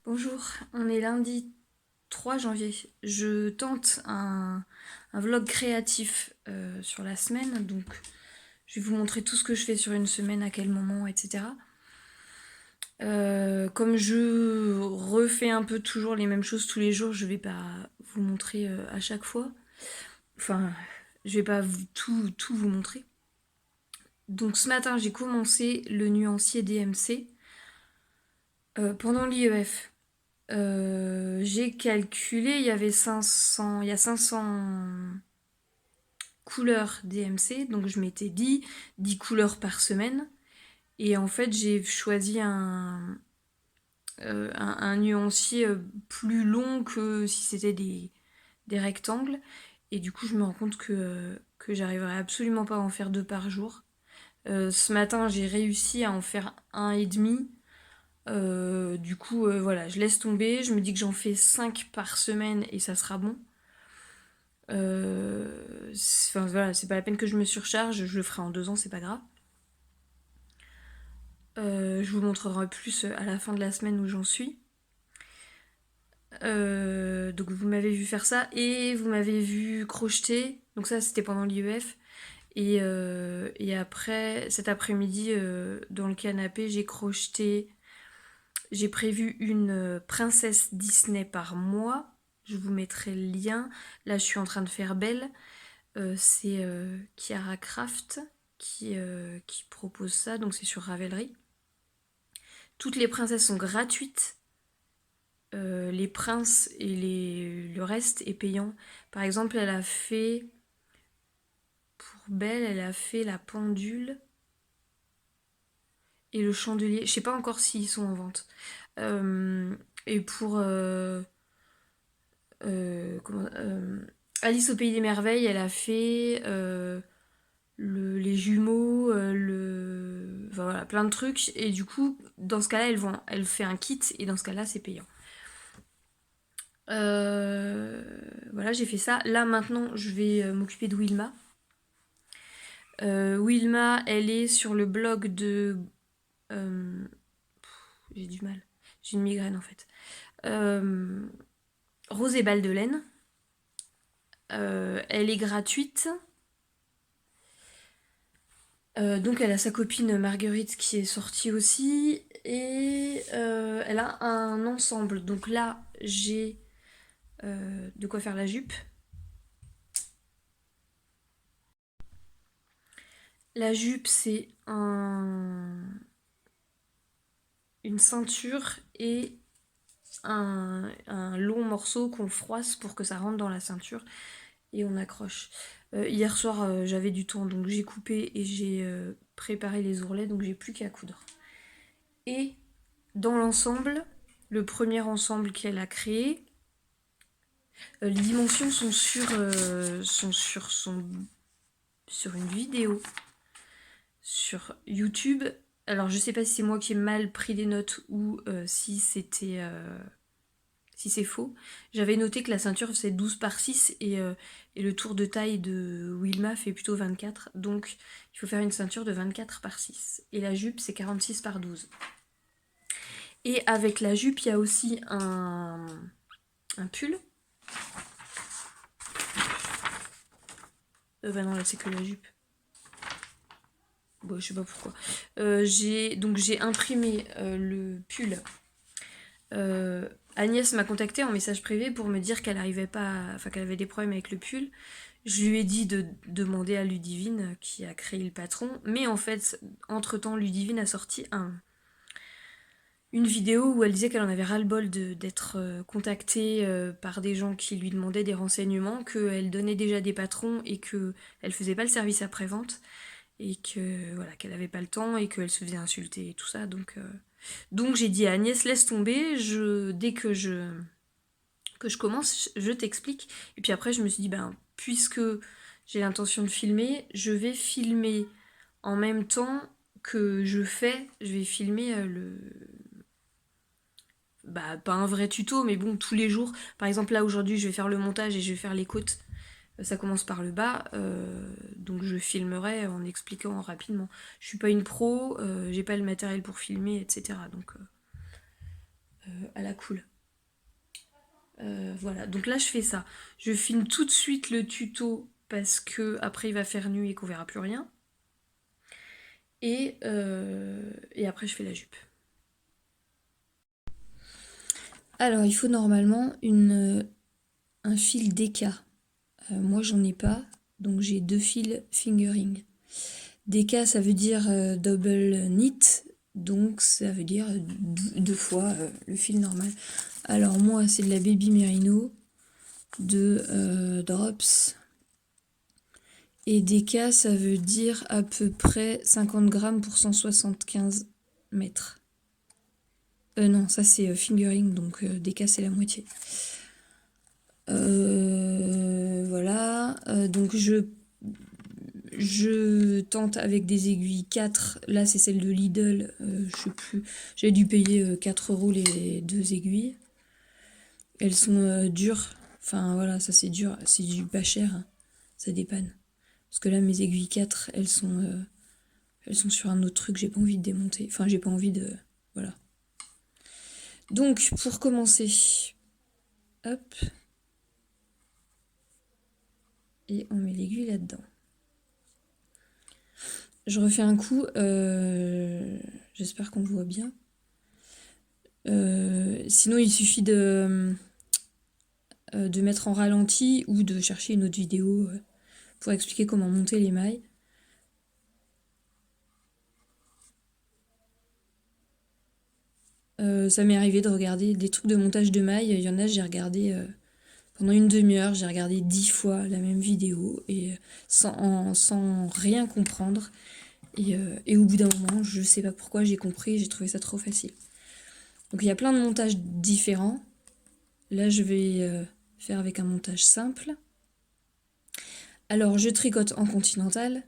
Bonjour, on est lundi 3 janvier. Je tente un vlog créatif sur la semaine, donc je vais vous montrer tout ce que je fais sur une semaine, à quel moment, etc. Comme je refais un peu toujours les mêmes choses tous les jours, je vais pas vous montrer à chaque fois. Enfin, je vais pas tout vous montrer. Donc ce matin, j'ai commencé le nuancier DMC pendant l'IEF. J'ai calculé, il y a 500 couleurs DMC, donc je m'étais dit 10 couleurs par semaine. Et en fait, j'ai choisi un nuancier plus long que si c'était des rectangles. Et du coup, je me rends compte que j'arriverai absolument pas à en faire deux par jour. Ce matin, j'ai réussi à en faire un et demi. Du coup, voilà, je laisse tomber. Je me dis que j'en fais 5 par semaine et ça sera bon. Enfin voilà, c'est pas la peine que je me surcharge, je le ferai en 2 ans, c'est pas grave. Je vous montrerai plus à la fin de la semaine où j'en suis. Donc vous m'avez vu faire ça et vous m'avez vu crocheter. Donc ça c'était pendant l'IEF. Et après, cet après-midi, dans le canapé, j'ai crocheté. J'ai prévu une princesse Disney par mois. Je vous mettrai le lien. Là, je suis en train de faire Belle. C'est Kiara Craft qui propose ça, donc c'est sur Ravelry. Toutes les princesses sont gratuites. Les princes et le reste est payant. Par exemple, elle a fait, pour Belle, elle a fait la pendule et le chandelier. Je sais pas encore s'ils sont en vente. Et pour comment, Alice au pays des merveilles, elle a fait les jumeaux, enfin, voilà, plein de trucs. Et du coup, dans ce cas-là, elle fait un kit et dans ce cas-là, c'est payant. Euh, voilà, j'ai fait ça. Là, maintenant, je vais m'occuper de Wilma. Wilma, elle est sur le blog de. euh, j'ai du mal. J'ai une migraine en fait. Euh, Rose et Balles de laine. Elle est gratuite. Donc elle a sa copine Marguerite qui est sortie aussi et elle a un ensemble. Donc là j'ai de quoi faire la jupe. La jupe c'est une ceinture et un long morceau qu'on froisse pour que ça rentre dans la ceinture et on accroche. Hier soir j'avais du temps donc j'ai coupé et j'ai préparé les ourlets donc j'ai plus qu'à coudre. Et dans l'ensemble, le premier ensemble qu'elle a créé, les dimensions sur une vidéo sur YouTube. Alors je sais pas si c'est moi qui ai mal pris des notes ou si c'est faux. J'avais noté que la ceinture faisait 12 par 6 et le tour de taille de Wilma fait plutôt 24. Donc il faut faire une ceinture de 24 par 6. Et la jupe c'est 46 par 12. Et avec la jupe il y a aussi un pull. Bah non là c'est que la jupe. Bon, je sais pas pourquoi. J'ai imprimé le pull. Agnès m'a contacté en message privé pour me dire qu'elle arrivait pas, enfin qu'elle avait des problèmes avec le pull. Je lui ai dit de demander à Ludivine qui a créé le patron, mais en fait, entre-temps, Ludivine a sorti une vidéo où elle disait qu'elle en avait ras-le-bol d'être contactée par des gens qui lui demandaient des renseignements, qu'elle donnait déjà des patrons et qu'elle faisait pas le service après-vente et que voilà qu'elle avait pas le temps et qu'elle se faisait insulter et tout ça donc j'ai dit à Agnès laisse tomber dès que je commence je t'explique et puis après je me suis dit ben puisque j'ai l'intention de filmer je vais filmer en même temps que je vais filmer le bah pas un vrai tuto mais bon tous les jours par exemple là aujourd'hui je vais faire le montage et je vais faire les côtes. Ça commence par le bas, donc je filmerai en expliquant rapidement. Je suis pas une pro, j'ai pas le matériel pour filmer, etc. Donc à la cool. Voilà, donc là je fais ça. Je filme tout de suite le tuto parce que après il va faire nuit et qu'on verra plus rien. Et après je fais la jupe. Alors il faut normalement un fil DK. Moi j'en ai pas, donc j'ai 2 fils fingering. DK ça veut dire double knit, donc ça veut dire 2 fois le fil normal. Alors moi c'est de la Baby Merino de Drops. Et DK ça veut dire à peu près 50 grammes pour 175 mètres. Non, ça c'est fingering, donc DK c'est la moitié. Voilà, donc je tente avec des aiguilles 4, là c'est celle de Lidl, je sais plus, j'ai dû payer 4 € les 2 aiguilles. Elles sont dures, enfin voilà, ça c'est dur, c'est du pas cher, hein. Ça dépanne. Parce que là mes aiguilles 4, elles sont sur un autre truc, j'ai pas envie de démonter, enfin j'ai pas envie de... Voilà. Donc pour commencer, hop, et on met l'aiguille là-dedans. Je refais un coup, j'espère qu'on voit bien. Sinon, il suffit de mettre en ralenti ou de chercher une autre vidéo pour expliquer comment monter les mailles. Ça m'est arrivé de regarder des trucs de montage de mailles. Il y en a, j'ai regardé pendant une demi-heure, j'ai regardé 10 fois la même vidéo et sans rien comprendre. Et au bout d'un moment, je sais pas pourquoi, j'ai compris, j'ai trouvé ça trop facile. Donc il y a plein de montages différents. Là, je vais faire avec un montage simple. Alors, je tricote en continental.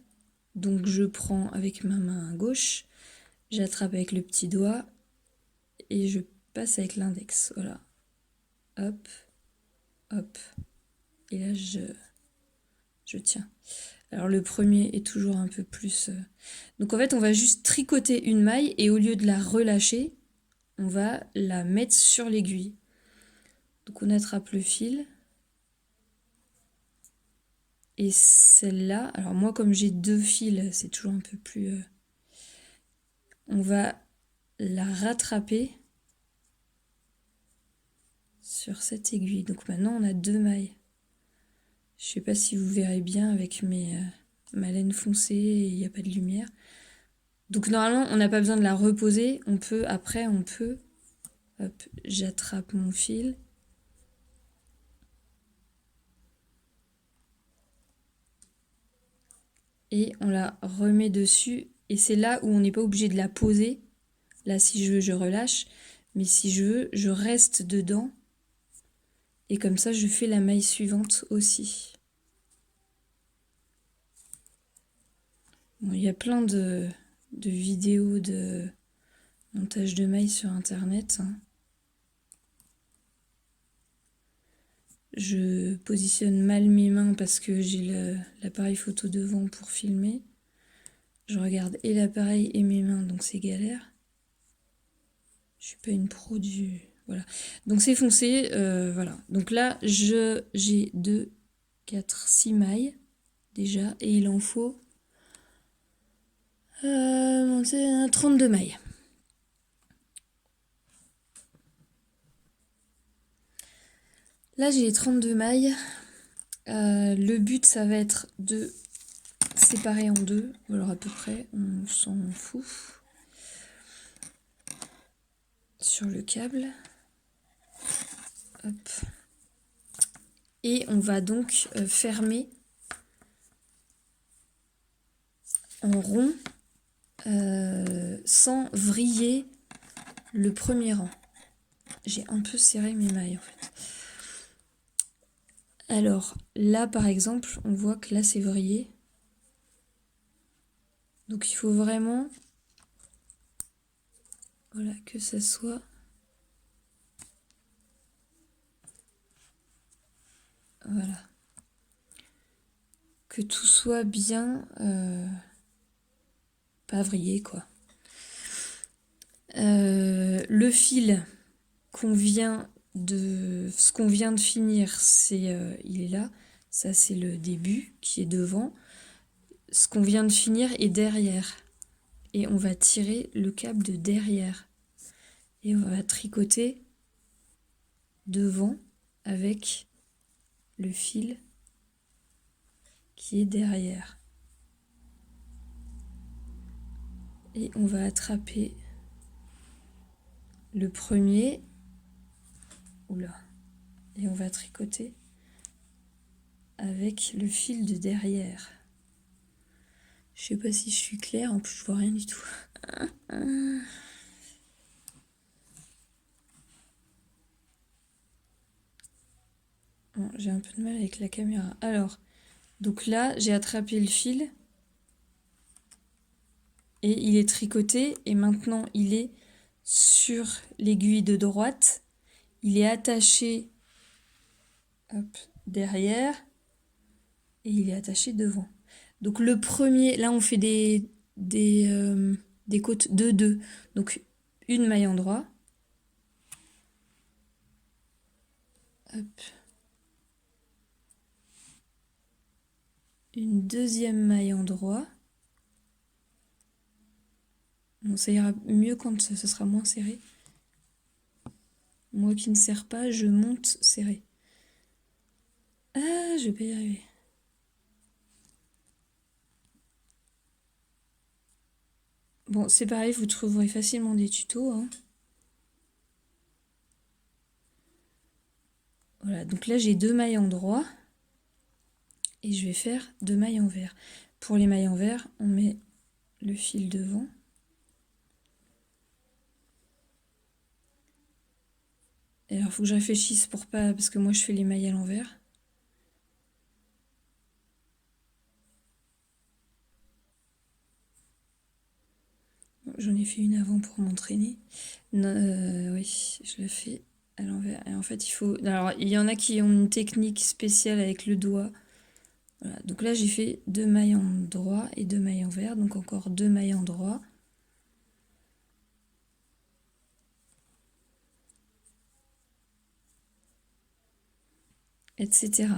Donc, je prends avec ma main gauche, j'attrape avec le petit doigt et je passe avec l'index. Voilà. Hop, hop. Et là, je tiens. Alors, le premier est toujours un peu plus... Donc, en fait, on va juste tricoter une maille et au lieu de la relâcher, on va la mettre sur l'aiguille. Donc, on attrape le fil. Et celle-là, alors moi comme j'ai 2 fils, c'est toujours un peu plus... on va la rattraper sur cette aiguille. Donc maintenant on a 2 mailles. Je sais pas si vous verrez bien avec ma laine foncée et il n'y a pas de lumière. Donc normalement on n'a pas besoin de la reposer. Après on peut... Hop, j'attrape mon fil. Et on la remet dessus. Et c'est là où on n'est pas obligé de la poser. Là, si je veux, je relâche. Mais si je veux, je reste dedans. Et comme ça, je fais la maille suivante aussi. Bon, il y a plein de vidéos de montage de mailles sur Internet. Je positionne mal mes mains parce que j'ai l'appareil photo devant pour filmer. Je regarde et l'appareil et mes mains, donc c'est galère. Je suis pas une pro du... Voilà. Donc c'est foncé, voilà. Donc là, j'ai 2, 4, 6 mailles déjà. Et il en faut 32 mailles. Là, j'ai les 32 mailles. Le but, ça va être de séparer en deux. Alors à peu près, on s'en fout. Sur le câble. Hop. Et on va donc fermer en rond sans vriller le premier rang. J'ai un peu serré mes mailles en fait. Alors là par exemple, on voit que là c'est vrillé. Donc il faut vraiment voilà, que ça soit voilà. Que tout soit bien pas vrillé quoi. Le fil, ce qu'on vient de finir, il est là. Ça, c'est le début qui est devant. Ce qu'on vient de finir est derrière. Et on va tirer le câble de derrière. Et on va tricoter devant avec le fil qui est derrière. Et on va attraper le premier. Oula. Et on va tricoter avec le fil de derrière. Je sais pas si je suis claire, en plus je vois rien du tout. Bon, j'ai un peu de mal avec la caméra. Alors, donc là, j'ai attrapé le fil et il est tricoté et maintenant il est sur l'aiguille de droite. Il est attaché derrière et il est attaché devant. Donc le premier, là on fait des côtes de 2. Donc une maille endroit. Hop. Une deuxième maille endroit. Bon, ça ira mieux quand ce sera moins serré. Moi qui ne serre pas, je monte serré. Ah, je vais pas y arriver. Bon, c'est pareil, vous trouverez facilement des tutos. Hein. Voilà, donc là j'ai 2 mailles endroit. Et je vais faire 2 mailles envers. Pour les mailles envers, on met le fil devant. Et alors, il faut que je réfléchisse pour pas... Parce que moi, je fais les mailles à l'envers. J'en ai fait une avant pour m'entraîner. Oui, je la fais à l'envers. Et en fait, il faut... Alors, il y en a qui ont une technique spéciale avec le doigt. Voilà. Donc là, j'ai fait 2 mailles en droit et 2 mailles envers. Donc encore 2 mailles en droit. Etc.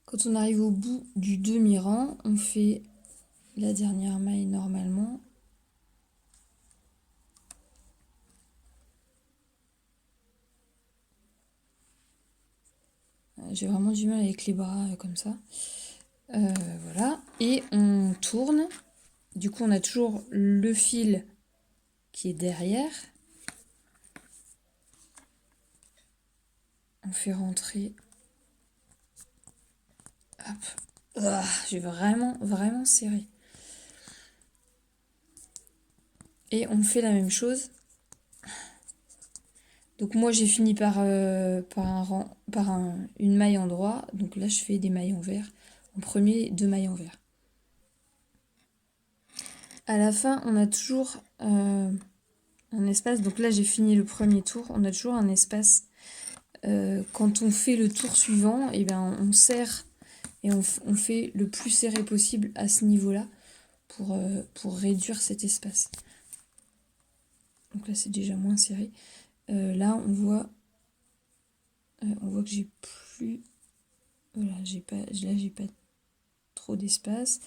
Quand on arrive au bout du demi-rang, on fait la dernière maille normalement. J'ai vraiment du mal avec les bras comme ça. Voilà. Et on tourne. Du coup, on a toujours le fil qui est derrière. On fait rentrer. Hop. J'ai vraiment serré. Et on fait la même chose. Donc moi, j'ai fini par une maille en droit. Donc là, je fais des mailles envers. En premier, 2 mailles envers. À la fin, on a toujours un espace. Donc là, j'ai fini le premier tour. On a toujours un espace. Quand on fait le tour suivant, et ben, on serre et on fait le plus serré possible à ce niveau-là pour réduire cet espace. Donc là, c'est déjà moins serré. Là, on voit que j'ai plus... Voilà, j'ai pas trop d'espace.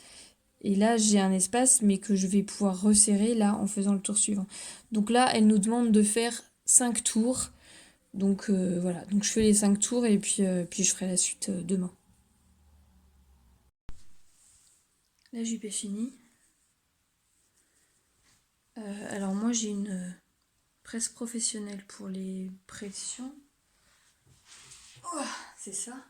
Et là, j'ai un espace, mais que je vais pouvoir resserrer là en faisant le tour suivant. Donc là, elle nous demande de faire 5 tours. Donc voilà, donc je fais les 5 tours et puis je ferai la suite demain. La jupe est finie. Alors moi, j'ai une presse professionnelle pour les pressions. Oh, c'est ça.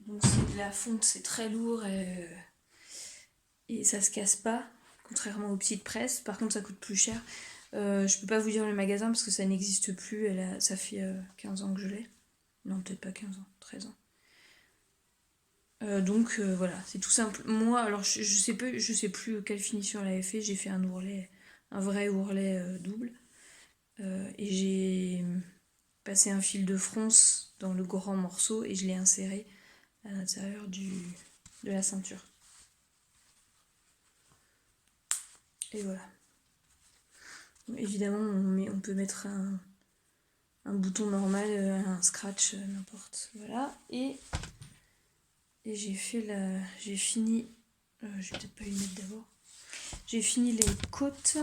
Donc la fonte, c'est très lourd et ça se casse pas, contrairement aux petites presses. Par contre, ça coûte plus cher. Je peux pas vous dire le magasin parce que ça n'existe plus. Ça fait 15 ans que je l'ai. Non, peut-être pas 15 ans, 13 ans. Donc voilà, c'est tout simple. Moi, alors je sais plus quelle finition elle avait fait. J'ai fait un ourlet, un vrai ourlet double. Et j'ai passé un fil de fronce dans le grand morceau et je l'ai inséré à l'intérieur de la ceinture. Et voilà. Évidemment, on peut mettre un bouton normal, un scratch, n'importe. Voilà. Et j'ai fini. Je vais peut-être pas y mettre d'abord. J'ai fini les côtes.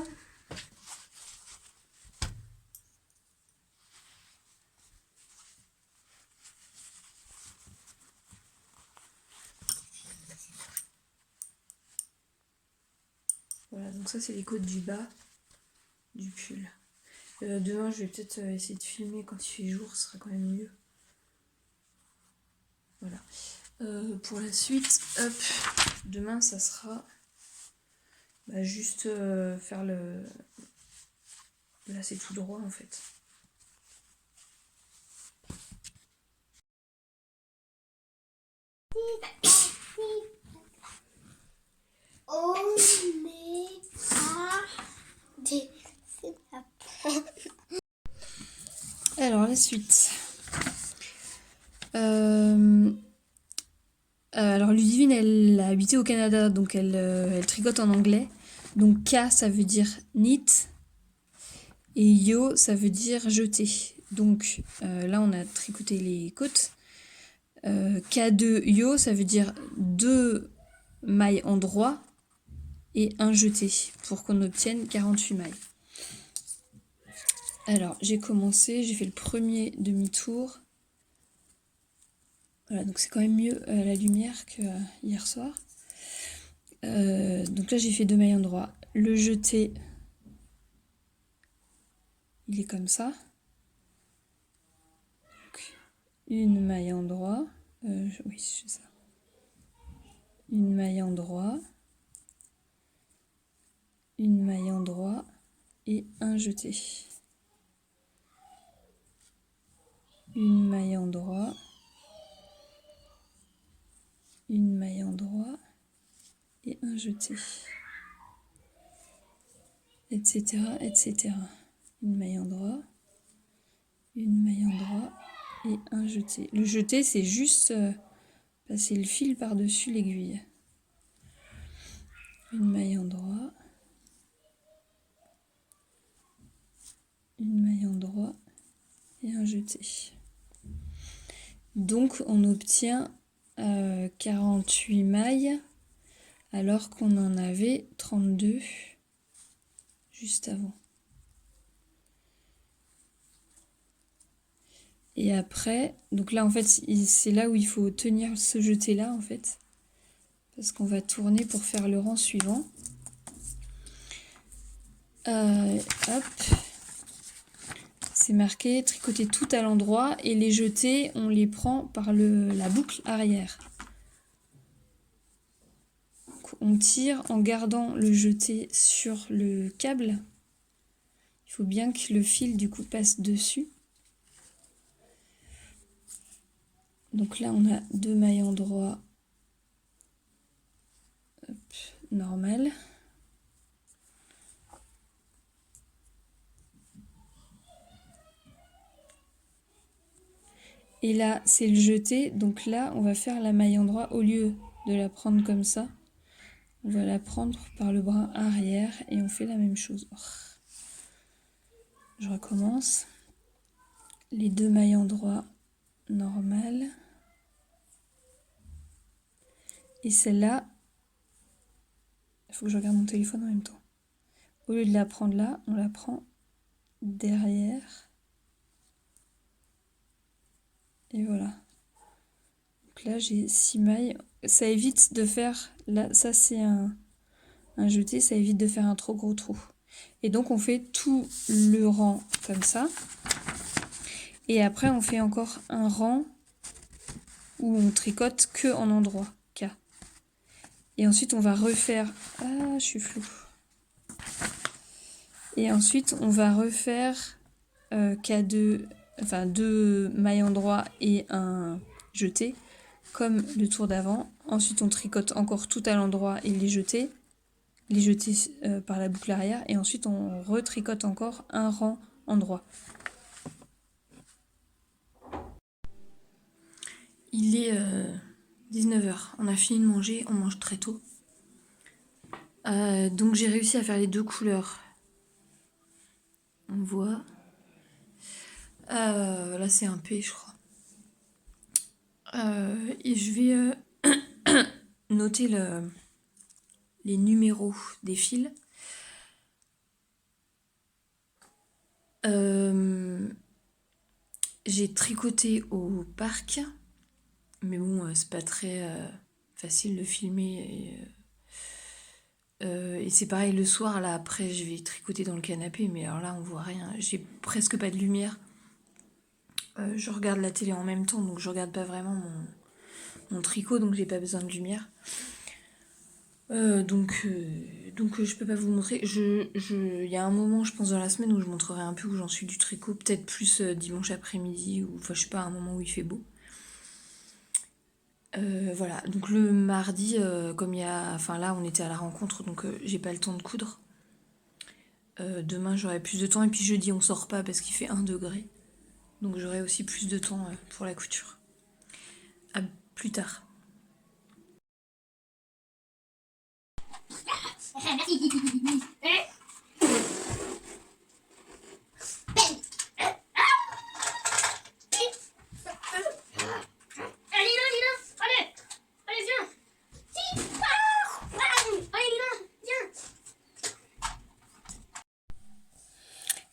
Voilà, donc ça c'est les côtes du bas du pull. Demain je vais peut-être essayer de filmer quand il fait jour, ce sera quand même mieux. Voilà. Pour la suite, hop, demain ça sera juste faire le... Là c'est tout droit en fait. On est à des... Alors la suite. Alors Ludivine, elle a habité au Canada, donc elle tricote en anglais. Donc K, ça veut dire knit, et yo, ça veut dire jeter. Donc là, on a tricoté les côtes. K2 yo, ça veut dire 2 mailles endroit et un jeté, pour qu'on obtienne 48 mailles. Alors, j'ai commencé, j'ai fait le premier demi-tour. Voilà, donc c'est quand même mieux à la lumière que hier soir. Donc là, j'ai fait 2 mailles endroit. Le jeté, il est comme ça. Donc, une maille endroit. Oui, c'est ça. Une maille endroit. Une maille endroit et un jeté. Une maille endroit. Une maille endroit et un jeté. Etc. etc. Une maille endroit. Une maille endroit et un jeté. Le jeté, c'est juste passer le fil par-dessus l'aiguille. Une maille endroit. Une maille endroit et un jeté. Donc on obtient 48 mailles alors qu'on en avait 32 juste avant. Et après, donc là en fait c'est là où il faut tenir ce jeté là en fait, parce qu'on va tourner pour faire le rang suivant. Hop, c'est marqué tricoter tout à l'endroit et les jetés on les prend par la boucle arrière. Donc, on tire en gardant le jeté sur le câble. Il faut bien que le fil du coup passe dessus. Donc là, on a 2 mailles endroit normal. Et là, c'est le jeté. Donc là, on va faire la maille endroit. Au lieu de la prendre comme ça, on va la prendre par le bras arrière et on fait la même chose. Je recommence. Les 2 mailles endroit normales. Et celle-là, il faut que je regarde mon téléphone en même temps. Au lieu de la prendre là, on la prend derrière. Et voilà. Donc là, j'ai 6 mailles. Ça évite de faire... Là, ça, c'est un jeté. Ça évite de faire un trop gros trou. Et donc, on fait tout le rang comme ça. Et après, on fait encore un rang où on tricote que en endroit K. Et ensuite, on va refaire... Ah, je suis floue. Et ensuite, on va refaire K2, enfin 2 mailles endroit et un jeté, comme le tour d'avant. Ensuite, on tricote encore tout à l'endroit et les jeter par la boucle arrière. Et ensuite, on retricote encore un rang endroit. Il est 19h. On a fini de manger, on mange très tôt. Donc j'ai réussi à faire les 2 couleurs on voit. Là c'est un P je crois. Et je vais noter les numéros des fils. J'ai tricoté au parc, mais bon, c'est pas très facile de filmer. Et c'est pareil le soir, là après je vais tricoter dans le canapé, mais alors là on voit rien, j'ai presque pas de lumière. Je regarde la télé en même temps, donc je regarde pas vraiment mon tricot, donc j'ai pas besoin de lumière. Donc je peux pas vous montrer. Il y a un moment, je pense dans la semaine, où je montrerai un peu où j'en suis du tricot, peut-être plus dimanche après-midi, ou enfin je sais pas, un moment où il fait beau. Voilà, donc le mardi, comme il y a. Enfin là on était à la rencontre, donc j'ai pas le temps de coudre. Demain j'aurai plus de temps, et puis jeudi on sort pas parce qu'il fait 1 degré. Donc j'aurai aussi plus de temps pour la couture. À plus tard.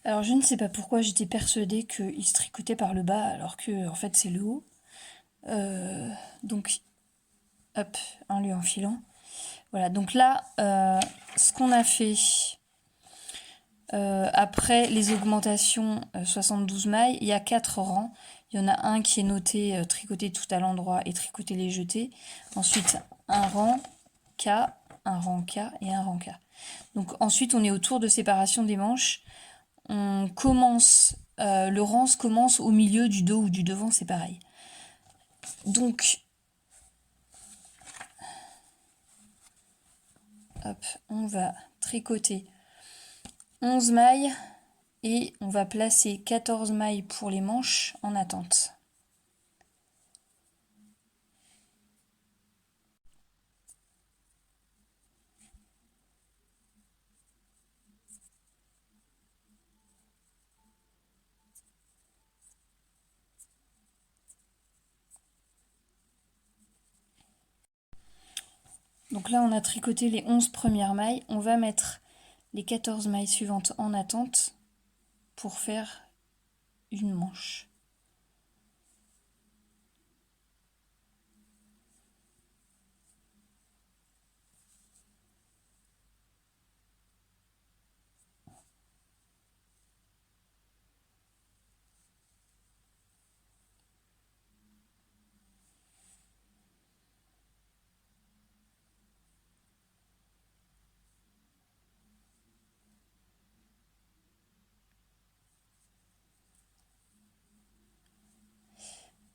Alors je ne sais pas pourquoi j'étais persuadée qu'il se tricotait par le bas alors que en fait c'est le haut. Donc hop, en lui enfilant. Voilà, donc là, ce qu'on a fait après les augmentations 72 mailles, il y a 4 rangs. Il y en a un qui est noté tricoter tout à l'endroit et tricoter les jetés. Ensuite, un rang K, un rang K et un rang K. Donc ensuite, on est au tour de séparation des manches. On commence, le rang commence au milieu du dos ou du devant, c'est pareil. Donc, hop, on va tricoter 11 mailles et on va placer 14 mailles pour les manches en attente. Donc là, on a tricoté les 11 premières mailles. On va mettre les 14 mailles suivantes en attente pour faire une manche.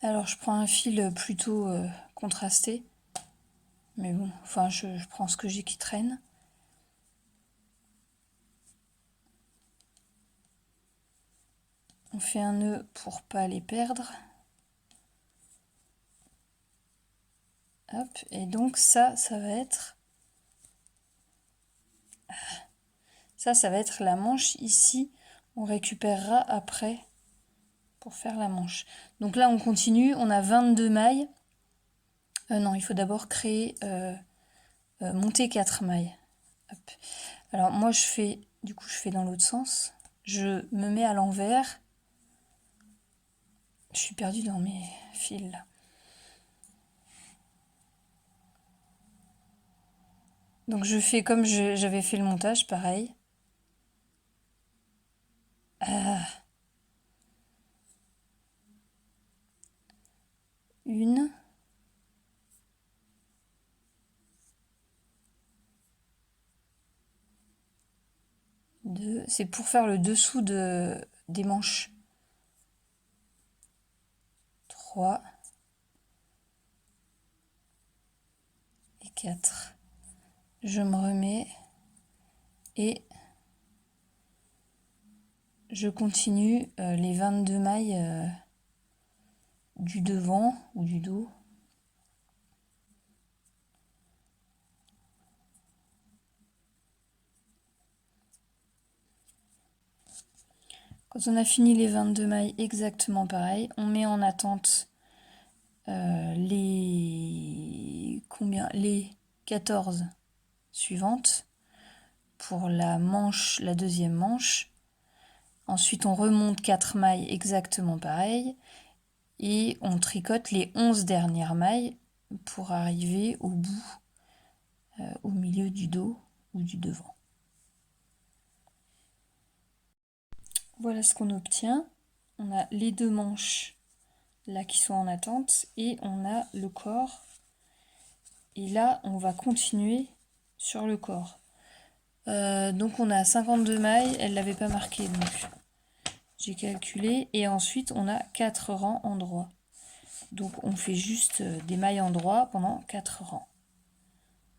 Alors je prends un fil plutôt contrasté. Mais bon, enfin je prends ce que j'ai qui traîne. On fait un nœud pour pas les perdre. Hop, et donc ça va être... Ça va être la manche ici. On récupérera après pour faire la manche. Donc là, on continue. On a 22 mailles. Non, il faut d'abord créer... monter 4 mailles. Hop. Alors moi, je fais dans l'autre sens. Je me mets à l'envers. Je suis perdue dans mes fils là. Donc je fais comme j'avais fait le montage, pareil. Une. Deux. C'est pour faire le dessous des manches. 3. Et 4. Je me remets. Et je continue les 22 mailles du devant ou du dos. Quand on a fini les 22 mailles, exactement pareil, on met en attente les 14 suivantes pour la deuxième manche. Ensuite, on remonte 4 mailles exactement pareil et on tricote les 11 dernières mailles pour arriver au bout, au milieu du dos ou du devant. Voilà ce qu'on obtient. On a les 2 manches là qui sont en attente et on a le corps. Et là, on va continuer sur le corps. Donc on a 52 mailles, elle l'avait pas marqué, donc j'ai calculé. Et ensuite, on a 4 rangs en droit. Donc on fait juste des mailles en droit pendant 4 rangs.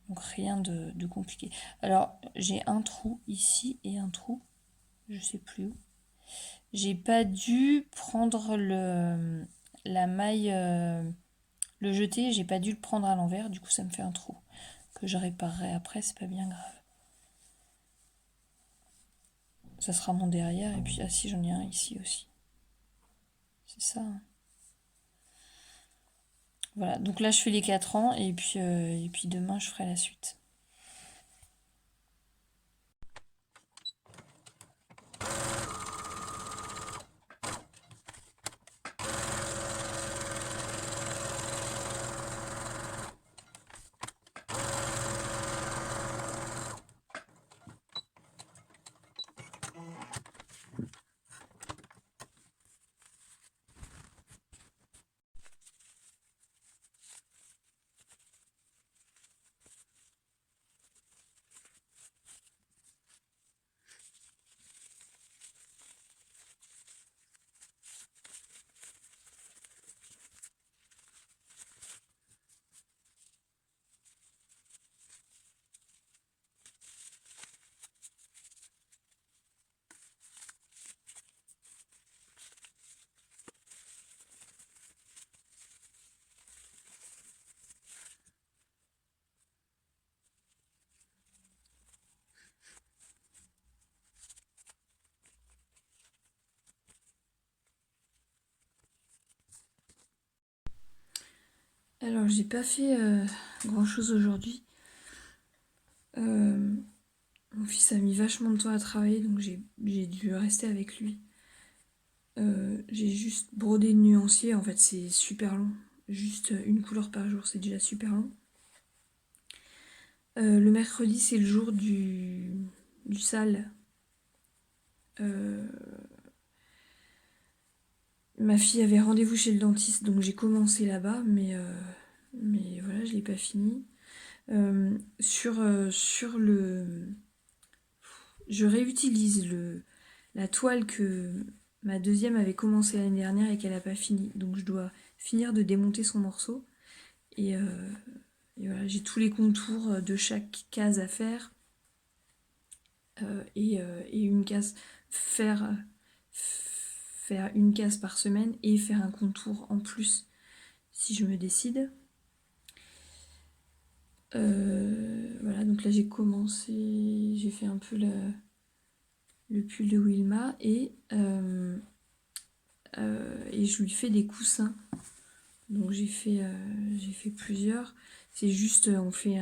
Donc rien de compliqué. Alors j'ai un trou ici et un trou, je sais plus où. J'ai pas dû prendre la maille, le jeté, j'ai pas dû le prendre à l'envers, du coup ça me fait un trou que je réparerai après, c'est pas bien grave. Ça sera mon derrière, et puis ah si, j'en ai un ici aussi. C'est ça. Hein. Voilà, donc là je fais les 4 rangs, et puis demain je ferai la suite. Alors j'ai pas fait grand chose aujourd'hui. Mon fils a mis vachement de temps à travailler, donc j'ai dû rester avec lui. J'ai juste brodé le nuancier, en fait c'est super long. Juste une couleur par jour, c'est déjà super long. Le mercredi c'est le jour du sale. Ma fille avait rendez-vous chez le dentiste, donc j'ai commencé là-bas, mais voilà, je l'ai pas fini. Sur le... Je réutilise la toile que ma deuxième avait commencé l'année dernière et qu'elle n'a pas fini. Donc je dois finir de démonter son morceau. Et voilà, j'ai tous les contours de chaque case à faire. Et une case, faire une case par semaine et faire un contour en plus si je me décide. Voilà, donc là j'ai commencé, j'ai fait un peu le pull de Wilma et je lui fais des coussins. Donc j'ai fait plusieurs. C'est juste, on fait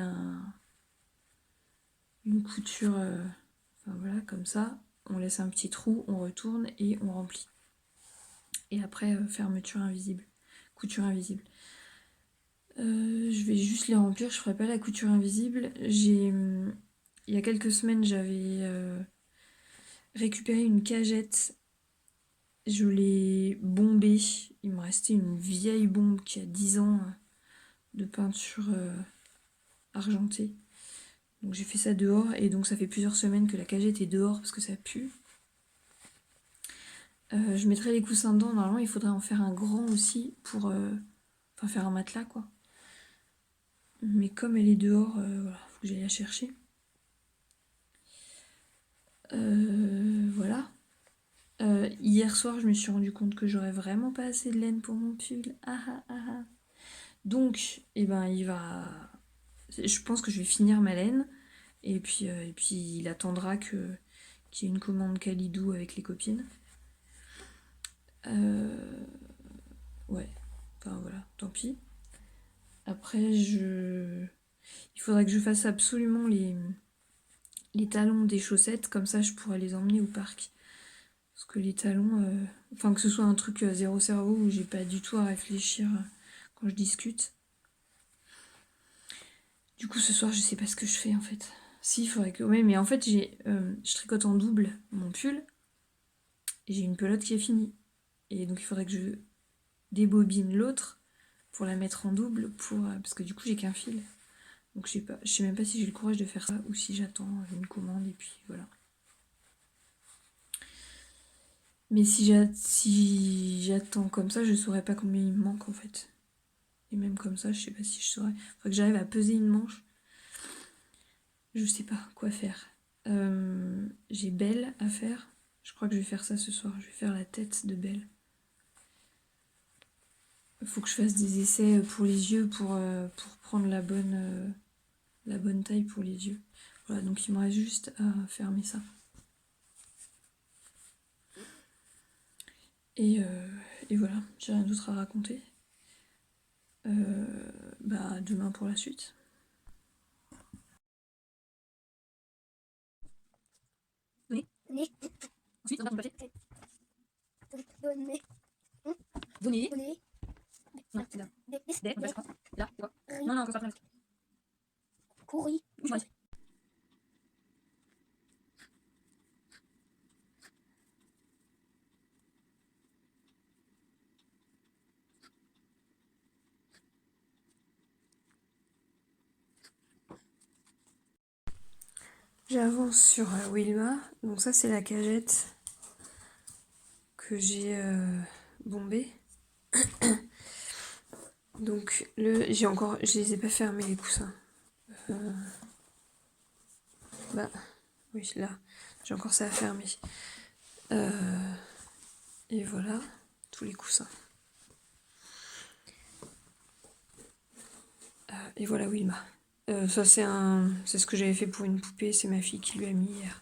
une couture, enfin voilà, comme ça. On laisse un petit trou, on retourne et on remplit. Et après, fermeture invisible, couture invisible. Je vais juste les remplir, je ferai pas la couture invisible. Il y a quelques semaines, j'avais récupéré une cagette. Je l'ai bombée. Il me restait une vieille bombe qui a 10 ans de peinture argentée. Donc j'ai fait ça dehors et donc ça fait plusieurs semaines que la cagette est dehors parce que ça pue. Je mettrai les coussins dedans. Normalement, il faudrait en faire un grand aussi pour faire un matelas quoi. Mais comme elle est dehors, voilà, faut que j'aille la chercher. Voilà. Hier soir, je me suis rendu compte que j'aurais vraiment pas assez de laine pour mon pull. Ah ah ah ah. Donc, eh ben, je pense que je vais finir ma laine. Et puis il attendra qu'il y ait une commande Kalidou avec les copines. Ouais, enfin voilà, tant pis. Après, il faudrait que je fasse absolument les talons des chaussettes, comme ça je pourrais les emmener au parc. Parce que les talons, enfin que ce soit un truc zéro cerveau où j'ai pas du tout à réfléchir quand je discute. Du coup, ce soir, je sais pas ce que je fais en fait. Si, il faudrait que. Ouais, mais en fait, je tricote en double mon pull et j'ai une pelote qui est finie. Et donc, il faudrait que je débobine l'autre pour la mettre en double parce que du coup, j'ai qu'un fil. Donc, je sais même pas si j'ai le courage de faire ça ou si j'attends une commande et puis voilà. Mais si j'attends comme ça, je saurais pas combien il me manque en fait. Et même comme ça, je sais pas si je saurais. Faudrait que j'arrive à peser une manche. Je sais pas quoi faire. J'ai Belle à faire. Je crois que je vais faire ça ce soir. Je vais faire la tête de Belle. Il faut que je fasse des essais pour les yeux pour prendre la bonne taille pour les yeux. Voilà, donc il me reste juste à fermer ça. Et voilà, j'ai rien d'autre à raconter. Demain pour la suite. Oui. Ensuite, on va compléter. Donner. Donner. Donner. Non, c'est là. Des, je prends. Là, tu vois. Non, non, faut pas prendre. Courir. Bouge-moi. J'avance sur Wilma. Donc ça, c'est la cagette que j'ai bombée. Donc je les ai pas fermés les coussins. Oui, là, j'ai encore ça à fermer. Et voilà, tous les coussins. Et voilà Wilma. Ça c'est ce que j'avais fait pour une poupée, c'est ma fille qui lui a mis hier.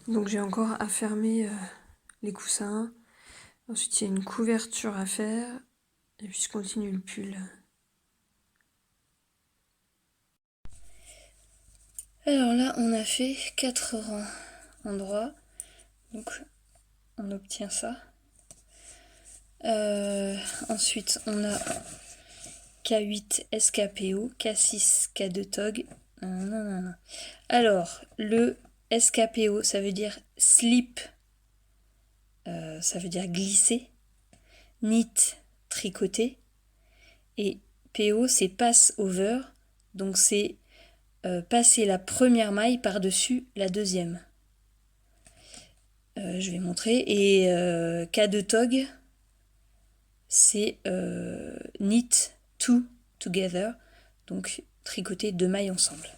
Donc j'ai encore à fermer les coussins. Ensuite il y a une couverture à faire. Et puis je continue le pull. Alors là on a fait 4 endroits. Donc on obtient ça. Ensuite on a K8 SKPO, K6 K2 TOG. Alors, le SKPO, ça veut dire slip, ça veut dire glisser. Knit, tricoter. Et PO, c'est pass over, donc c'est passer la première maille par-dessus la deuxième. Je vais montrer. Et K2 TOG, c'est knit two together, donc tricoter 2 mailles ensemble.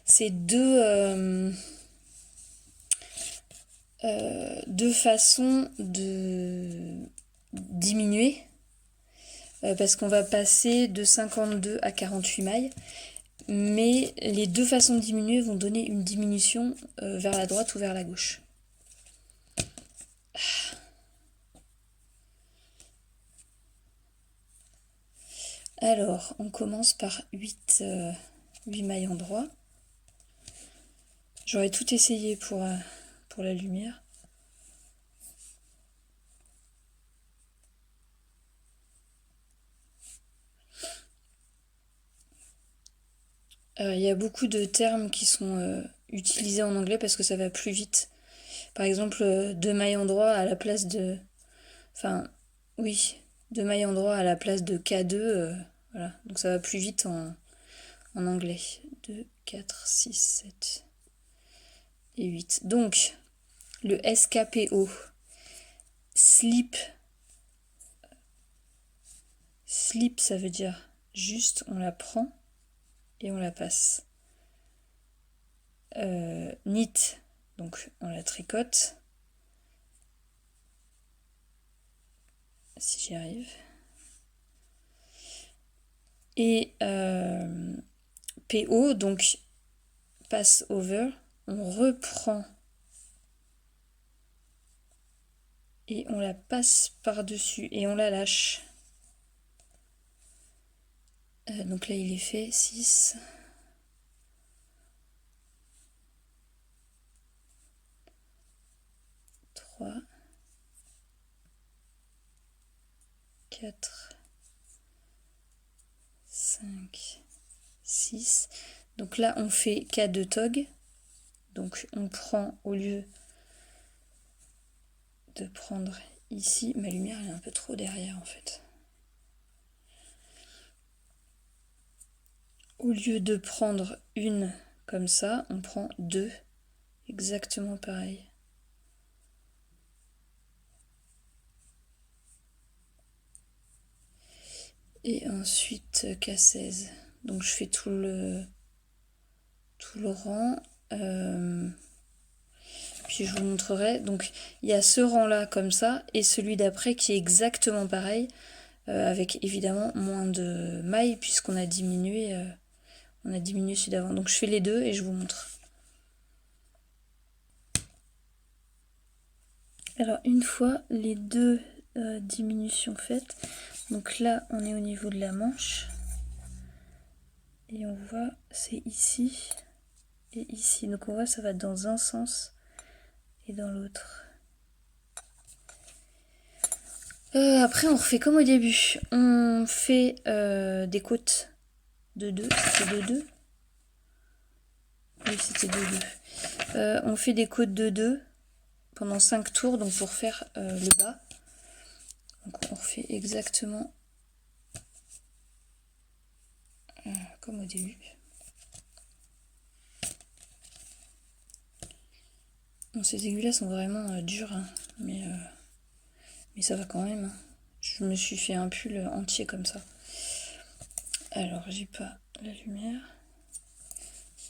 C'est deux façons de diminuer parce qu'on va passer de 52 à 48 mailles, mais les deux façons de diminuer vont donner une diminution vers la droite ou vers la gauche. Alors, on commence par 8 mailles en droit. J'aurais tout essayé pour la lumière. Il y a beaucoup de termes qui sont utilisés en anglais parce que ça va plus vite. Par exemple, 2 mailles en droit à la place de... Enfin, oui, 2 mailles en droit à la place de K2. Voilà, donc ça va plus vite en anglais. 2, 4, 6, 7 et 8. Donc, le SKPO, slip. Slip, ça veut dire juste on la prend et on la passe. Knit, donc on la tricote. Si j'y arrive. Et PO, donc pass over, on reprend et on la passe par-dessus et on la lâche. Donc là il est fait 6. 3, 4, 5, 6. Donc là on fait cas de tog. Donc on prend, au lieu de prendre ici, ma lumière elle est un peu trop derrière en fait. Au lieu de prendre une comme ça, on prend deux, exactement pareil. Et ensuite K16. Donc je fais tout le rang. Puis je vous montrerai. Donc il y a ce rang là comme ça et celui d'après qui est exactement pareil, avec évidemment moins de mailles puisqu'on a diminué, celui d'avant. Donc je fais les deux et je vous montre. Alors une fois les deux diminutions faites, donc là on est au niveau de la manche et on voit c'est ici et ici. Donc on voit ça va dans un sens et dans l'autre. Après on refait comme au début. On fait des côtes de 2. C'était de 2. Oui, c'était de 2. On fait des côtes de 2 pendant 5 tours, donc pour faire le bas. Donc on refait exactement comme au début. Bon, ces aiguilles là sont vraiment dures, hein, mais ça va quand même. Hein. Je me suis fait un pull entier comme ça. Alors j'ai pas la lumière.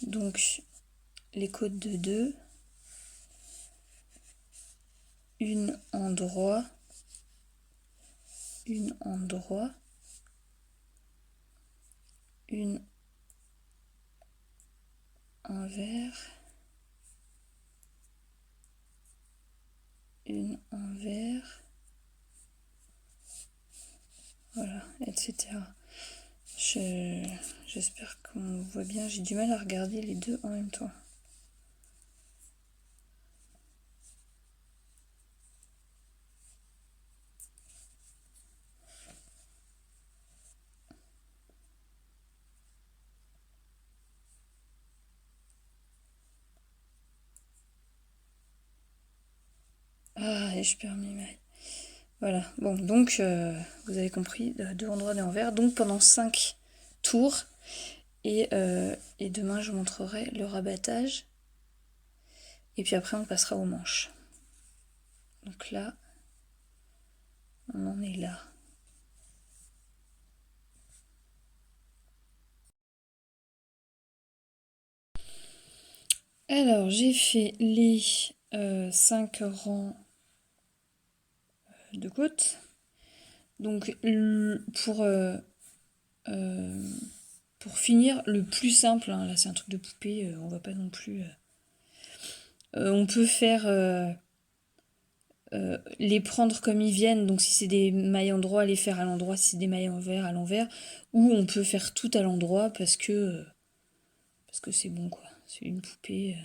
Donc les côtes de 2. Une en droit. Une en droit. Une en vert. Une en vert. Voilà, etc. J'espère qu'on voit bien. J'ai du mal à regarder les deux en même temps. Ah, et je perds mes mailles. Voilà, bon, donc vous avez compris, deux en droit, deux en vert. Donc pendant 5 tours. Et demain, je vous montrerai le rabattage. Et puis après, on passera aux manches. Donc là, on en est là. Alors, j'ai fait les 5 rangs de côtes. Donc, pour finir, le plus simple, hein, là c'est un truc de poupée, on va pas non plus... on peut faire... les prendre comme ils viennent, donc si c'est des mailles en droit, les faire à l'endroit, si c'est des mailles en vert, à l'envers, ou on peut faire tout à l'endroit parce que c'est bon quoi, c'est une poupée.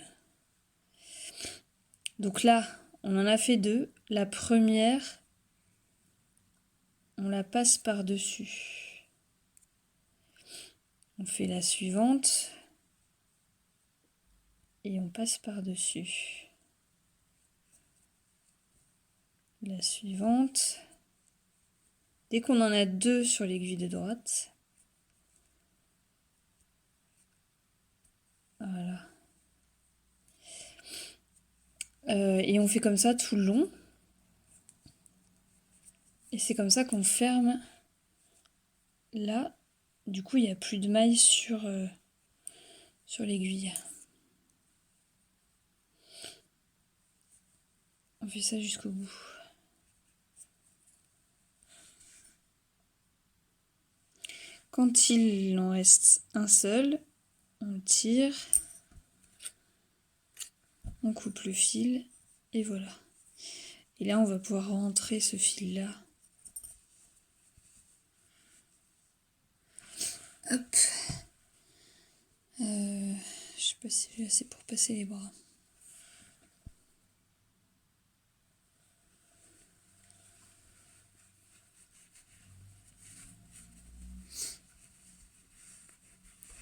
Donc là, on en a fait 2. La première, on la passe par-dessus. On fait la suivante et on passe par-dessus. La suivante. Dès qu'on en a 2 sur l'aiguille de droite, voilà. Et on fait comme ça tout le long. Et c'est comme ça qu'on ferme. Là, du coup, il n'y a plus de mailles sur l'aiguille. On fait ça jusqu'au bout. Quand il en reste un seul, on tire. On coupe le fil et voilà. Et là, on va pouvoir rentrer ce fil-là. Hop. Je sais pas si j'ai assez pour passer les bras.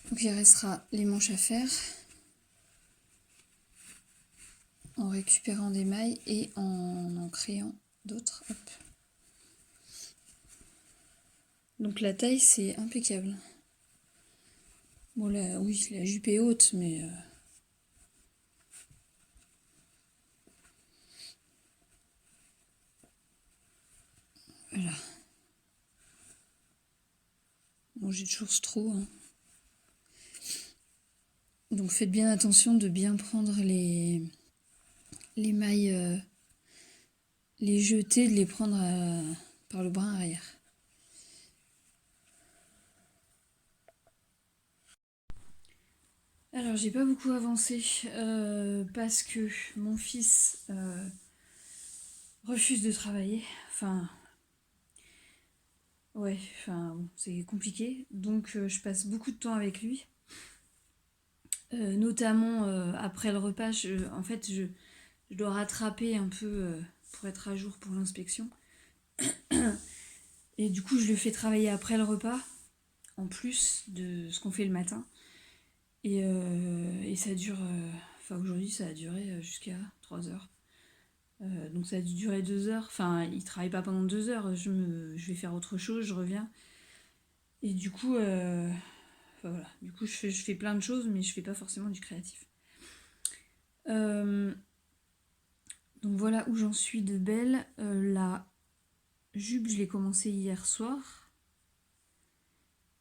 Donc il restera les manches à faire en récupérant des mailles et en créant d'autres. Hop. Donc la taille c'est impeccable. Bon là oui la jupe est haute mais voilà. Bon j'ai toujours ce trou. Hein. Donc faites bien attention de bien prendre les mailles, les jeter, de les prendre par le brin arrière. Alors j'ai pas beaucoup avancé parce que mon fils refuse de travailler. Enfin, ouais, enfin bon, c'est compliqué. Donc je passe beaucoup de temps avec lui. Notamment après le repas, en fait je dois rattraper un peu pour être à jour pour l'inspection. Et du coup je le fais travailler après le repas, en plus de ce qu'on fait le matin. Et ça dure, enfin aujourd'hui ça a duré jusqu'à 3 heures. Donc ça a dû durer 2 heures. Enfin, il travaille pas pendant 2 heures. Je vais faire autre chose, je reviens. Et du coup, enfin, voilà. Du coup, je fais plein de choses, mais je fais pas forcément du créatif. Donc voilà où j'en suis de Belle. La jupe, je l'ai commencé hier soir.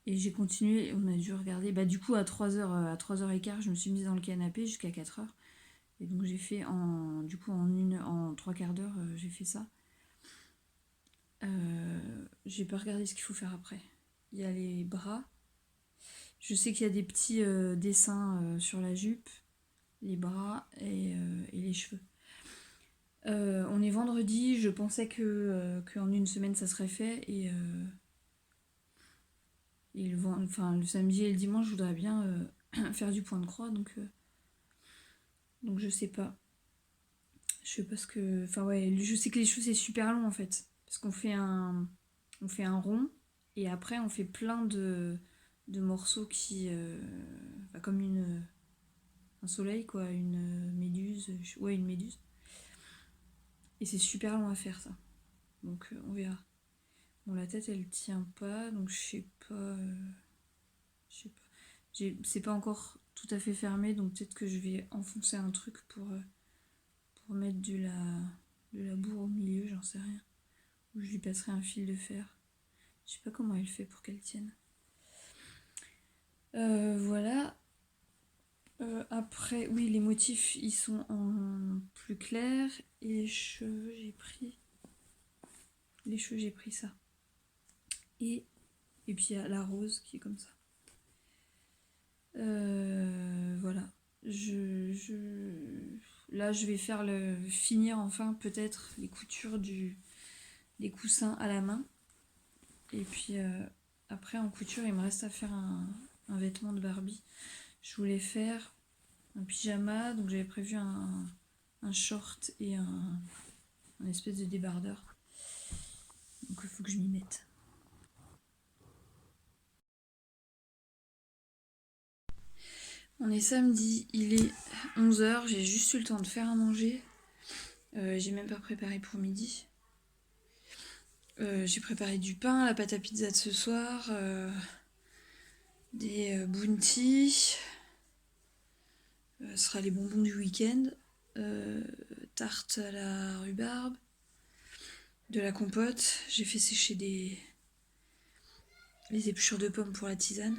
Et j'ai continué, on a dû regarder. Bah, du coup, à 3h, à 3h15, je me suis mise dans le canapé jusqu'à 4h. Et donc j'ai fait en 3 quarts d'heure, j'ai fait ça. J'ai pas regardé ce qu'il faut faire après. Il y a les bras. Je sais qu'il y a des petits dessins sur la jupe, les bras et les cheveux. On est vendredi, je pensais qu'en une semaine ça serait fait et le samedi et le dimanche je voudrais bien faire du point de croix donc je sais pas. Je sais pas ce que. Enfin ouais, je sais que les cheveux c'est super long en fait. Parce qu'on fait un rond et après on fait plein de morceaux qui. Comme un soleil quoi, une méduse. Ouais, une méduse. Et c'est super long à faire ça. Donc on verra. Bon, la tête elle tient pas, donc je sais pas. Je sais pas. C'est pas encore tout à fait fermé, donc peut-être que je vais enfoncer un truc pour mettre de la bourre au milieu, j'en sais rien. Ou je lui passerai un fil de fer. Je sais pas comment elle fait pour qu'elle tienne. Voilà. Après, oui, les motifs, ils sont en plus clair. Et les cheveux, j'ai pris... Les cheveux, j'ai pris ça. Et puis, il y a la rose qui est comme ça. Voilà. Là, je vais finir enfin, peut-être, les coutures des coussins à la main. Et puis, après, en couture, il me reste à faire un vêtement de Barbie. Je voulais faire un pyjama, donc j'avais prévu un short et un espèce de débardeur. Donc il faut que je m'y mette. On est samedi, il est 11h, j'ai juste eu le temps de faire à manger. J'ai même pas préparé pour midi. J'ai préparé du pain, la pâte à pizza de ce soir, des bounty. Ce sera les bonbons du week-end. Tarte à la rhubarbe. De la compote. J'ai fait sécher les épluchures de pommes pour la tisane,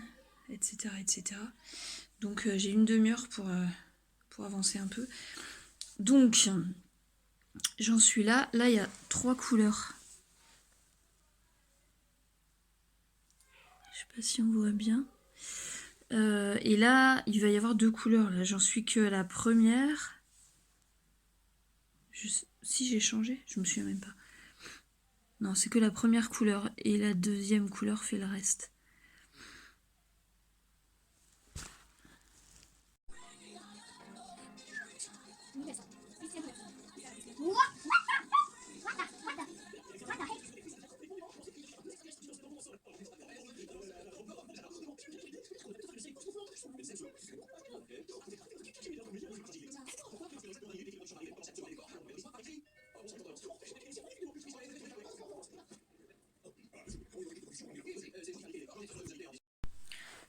etc. etc. Donc j'ai une demi-heure pour avancer un peu. Donc j'en suis là. Là il y a 3 couleurs. Je sais pas si on voit bien. Et là il va y avoir 2 couleurs. Là j'en suis que la première. Si j'ai changé, je me souviens même pas. Non, c'est que la première couleur et la deuxième couleur fait le reste.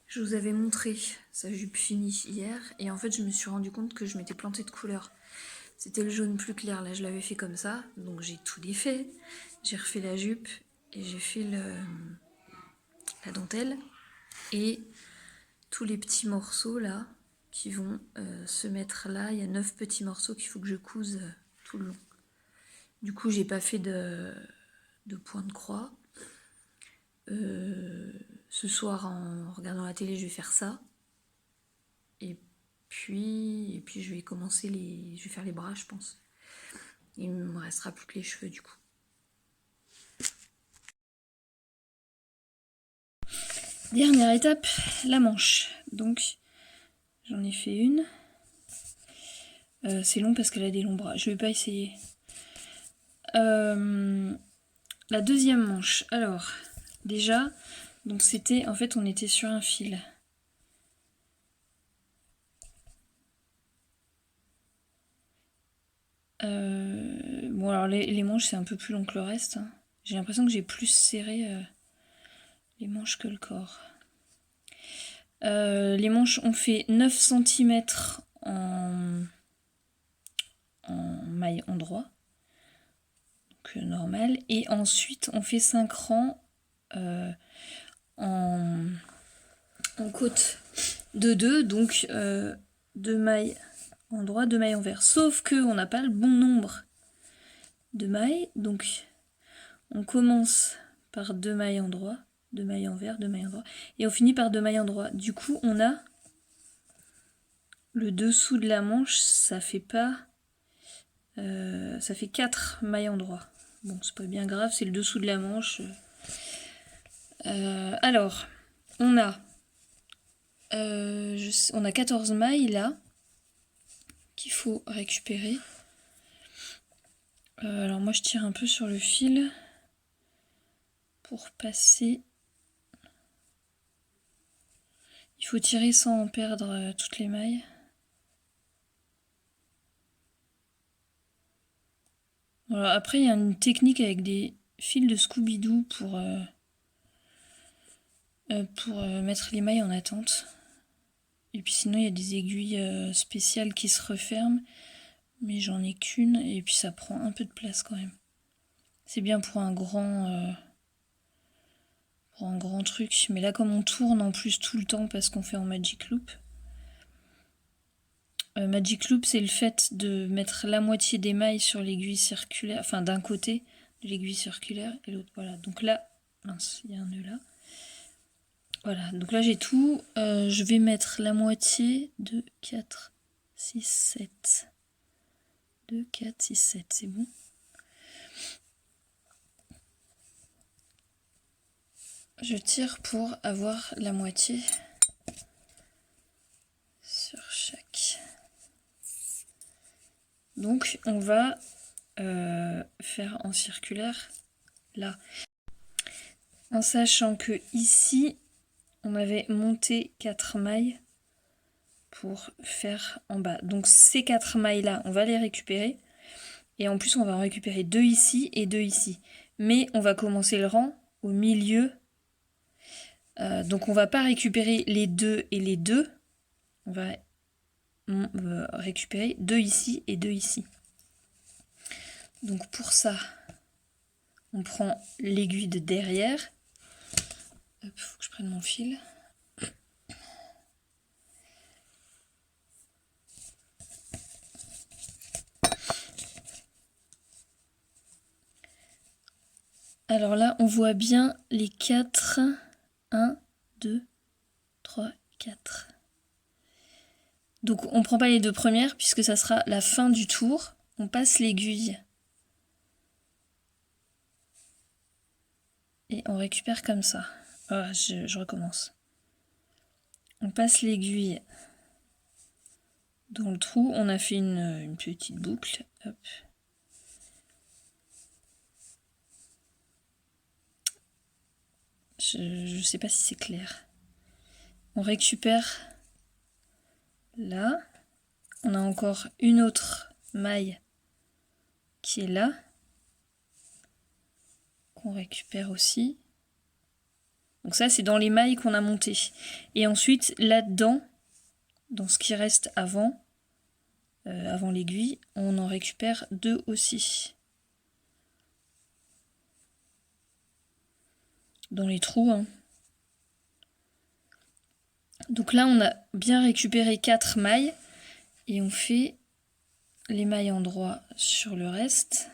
Je vous avais montré sa jupe finie hier et en fait je me suis rendu compte que je m'étais plantée de couleur. C'était le jaune plus clair, là je l'avais fait comme ça, donc j'ai tout défait. J'ai refait la jupe et j'ai fait la dentelle et tous les petits morceaux là qui vont se mettre là. Il y a 9 petits morceaux qu'il faut que je couse tout le long. Du coup j'ai pas fait de point de croix. Ce soir en regardant la télé je vais faire ça. Et puis je vais commencer je vais faire les bras je pense. Il me restera plus que les cheveux du coup. Dernière étape, la manche. Donc j'en ai fait une. C'est long parce qu'elle a des longs bras. Je vais pas essayer. La deuxième manche. Alors déjà, donc c'était en fait on était sur un fil. Bon alors les manches c'est un peu plus long que le reste. Hein. J'ai l'impression que j'ai plus serré les manches que le corps. Les manches ont fait 9 cm en maille endroit. Donc normal. Et ensuite on fait 5 rangs en côte de 2. Donc 2 mailles endroit, 2 mailles envers. Sauf que on n'a pas le bon nombre de mailles. Donc on commence par 2 mailles endroit, 2 mailles envers, 2 mailles endroit. Et on finit par 2 mailles endroit. Du coup on a le dessous de la manche, ça fait pas... ça fait 4 mailles endroit. Bon, c'est pas bien grave, c'est le dessous de la manche. Alors, on a 14 mailles là qu'il faut récupérer. Alors moi je tire un peu sur le fil pour passer. Il faut tirer sans perdre toutes les mailles. Voilà, après il y a une technique avec des fils de Scooby-Doo pour mettre les mailles en attente. Et puis sinon il y a des aiguilles spéciales qui se referment. Mais j'en ai qu'une et puis ça prend un peu de place quand même. C'est bien pour un grand truc. Mais là comme on tourne en plus tout le temps parce qu'on fait en Magic Loop. Magic Loop c'est le fait de mettre la moitié des mailles sur l'aiguille circulaire. Enfin d'un côté de l'aiguille circulaire et l'autre. Voilà. Donc là, mince, il y a un nœud là. Voilà, donc là j'ai tout. Je vais mettre la moitié de 4, 6, 7. 2, 4, 6, 7, c'est bon. Je tire pour avoir la moitié sur chaque. Donc on va faire en circulaire là. En sachant que ici, on avait monté 4 mailles pour faire en bas. Donc ces 4 mailles là, on va les récupérer. Et en plus, on va en récupérer 2 ici et 2 ici. Mais on va commencer le rang au milieu. Donc on va pas récupérer les 2 et les 2. On va récupérer 2 ici et 2 ici. Donc pour ça, on prend l'aiguille de derrière. Il faut que je prenne mon fil. Alors là, on voit bien les 4. 1, 2, 3, 4. Donc on ne prend pas les 2 premières puisque ça sera la fin du tour. on passe l'aiguille et on récupère comme ça. Ah, je recommence. On passe l'aiguille dans le trou, on a fait une petite boucle. Hop. Je sais pas si c'est clair. On récupère là. On a encore une autre maille qui est là, qu'on récupère aussi. Donc ça, c'est dans les mailles qu'on a montées. Et ensuite, là-dedans, dans ce qui reste avant l'aiguille, on en récupère 2 aussi. Dans les trous. Hein. Donc là, on a bien récupéré 4 mailles. Et on fait les mailles en droit sur le reste.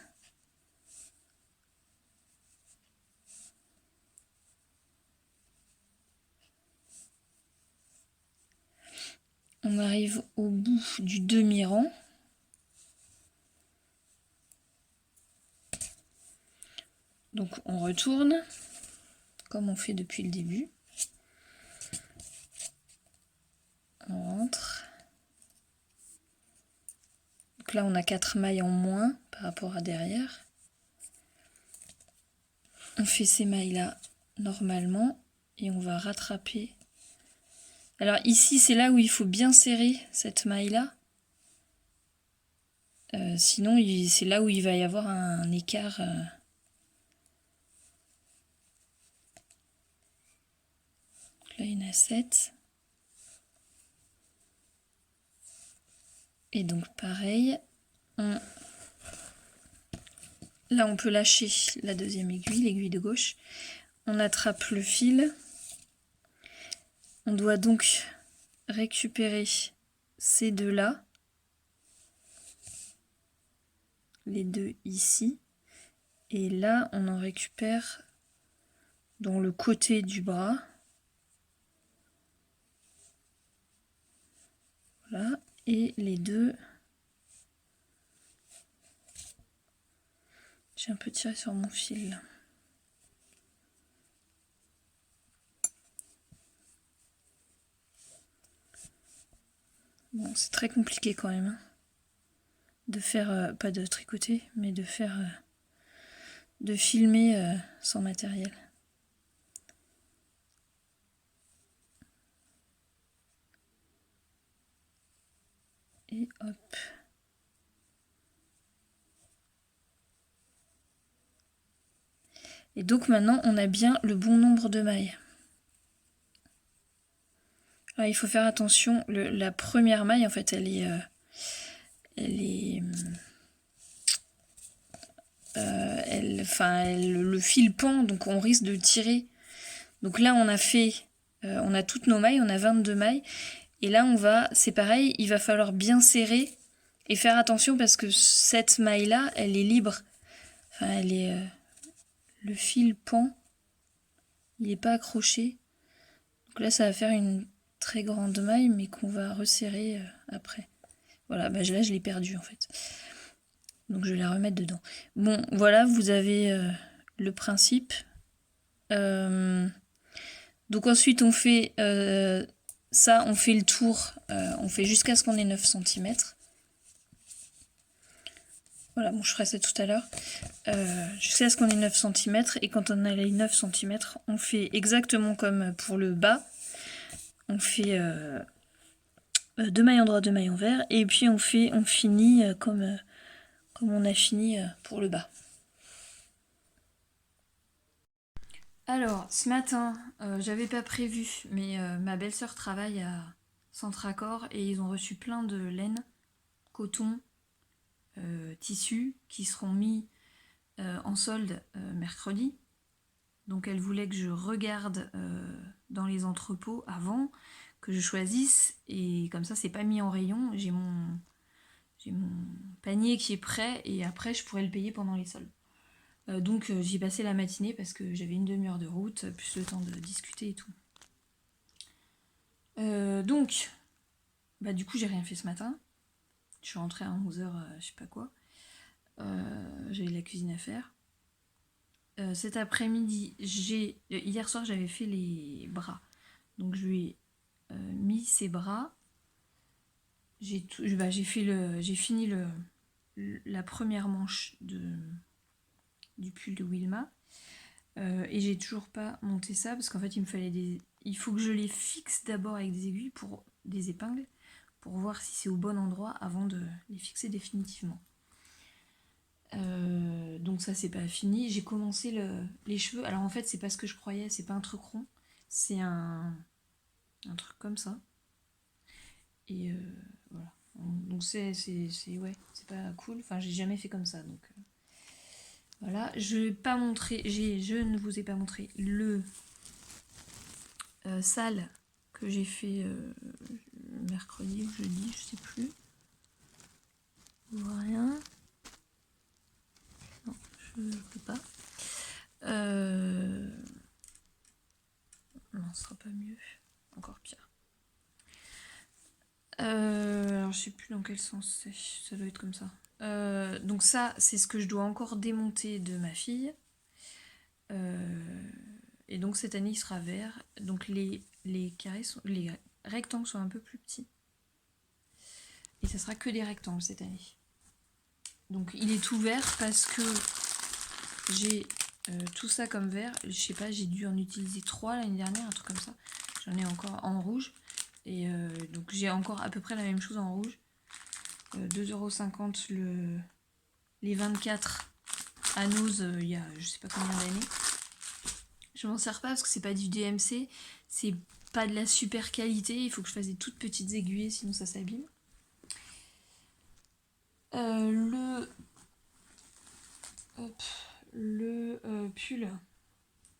On arrive au bout du demi-rang. Donc on retourne, comme on fait depuis le début. On rentre. Donc là on a 4 mailles en moins par rapport à derrière. On fait ces mailles là normalement et on va rattraper. Alors ici c'est là où il faut bien serrer cette maille là. Sinon c'est là où il va y avoir un écart. Là il y en a 7. Et donc pareil, là on peut lâcher la deuxième aiguille, l'aiguille de gauche. On attrape le fil. On doit donc récupérer ces deux là. Les deux ici. Et là on en récupère dans le côté du bras. Voilà. Et les deux, j'ai un peu tiré sur mon fil. Bon, c'est très compliqué quand même hein, de faire, pas de tricoter, mais de faire, de filmer sans matériel. Et hop. Et donc maintenant, on a bien le bon nombre de mailles. Alors, il faut faire attention, la première maille, en fait, le fil pend, donc on risque de tirer. Donc là, on a toutes nos mailles, on a 22 mailles. Et là, c'est pareil, il va falloir bien serrer et faire attention parce que cette maille-là, elle est libre. Enfin, le fil pend, il n'est pas accroché. Donc là, ça va faire une très grande maille, mais qu'on va resserrer après. Voilà, bah là, je l'ai perdue en fait. Donc je vais la remettre dedans. Bon, voilà, vous avez le principe. Donc ensuite, on fait ça, on fait le tour, on fait jusqu'à ce qu'on ait 9 cm. Voilà, bon, je ferai ça tout à l'heure. Jusqu'à ce qu'on ait 9 cm. Et quand on a les 9 cm, on fait exactement comme pour le bas. On fait 2 mailles en droit, 2 mailles en vert. Et puis on finit comme on a fini pour le bas. Alors, ce matin, j'avais pas prévu, mais ma belle-sœur travaille à Centracor et ils ont reçu plein de laine, coton, tissus qui seront mis en solde mercredi. Donc elle voulait que je regarde dans les entrepôts avant, que je choisisse, et comme ça c'est pas mis en rayon, j'ai mon panier qui est prêt et après je pourrais le payer pendant les soldes. Donc j'y ai passé la matinée parce que j'avais une demi-heure de route, plus le temps de discuter et tout. Donc, du coup j'ai rien fait ce matin. Je suis rentrée à 11h, je sais pas quoi. J'avais de la cuisine à faire. Cet après-midi, hier soir j'avais fait les bras. Donc je lui ai mis ses bras. J'ai fini la première manche du pull de Wilma. Et j'ai toujours pas monté ça parce qu'en fait il faut que je les fixe d'abord avec des aiguilles des épingles pour voir si c'est au bon endroit avant de les fixer définitivement. Donc ça c'est pas fini. J'ai commencé les cheveux. Alors en fait c'est pas ce que je croyais, c'est pas un truc rond, c'est un truc comme ça. Et voilà. Donc c'est pas cool. Enfin j'ai jamais fait comme ça donc voilà. Je ne vous ai pas montré le sale que j'ai fait mercredi ou jeudi, je sais plus. Je vois rien. Non, je ne peux pas. Non, ce sera pas mieux. Encore pire. Alors je sais plus dans quel sens c'est. Ça doit être comme ça. Donc ça, c'est ce que je dois encore démonter de ma fille. Et donc cette année, il sera vert. Donc les rectangles sont un peu plus petits. Et ça sera que des rectangles cette année. Donc il est tout vert parce que j'ai tout ça comme vert. Je sais pas, j'ai dû en utiliser 3 l'année dernière, un truc comme ça. J'en ai encore en rouge. Et donc j'ai encore à peu près la même chose en rouge. 2,50 € les 24 à Nose il y a je sais pas combien d'années. Je m'en sers pas parce que c'est pas du DMC. C'est pas de la super qualité. Il faut que je fasse des toutes petites aiguilles sinon ça s'abîme. Le pull,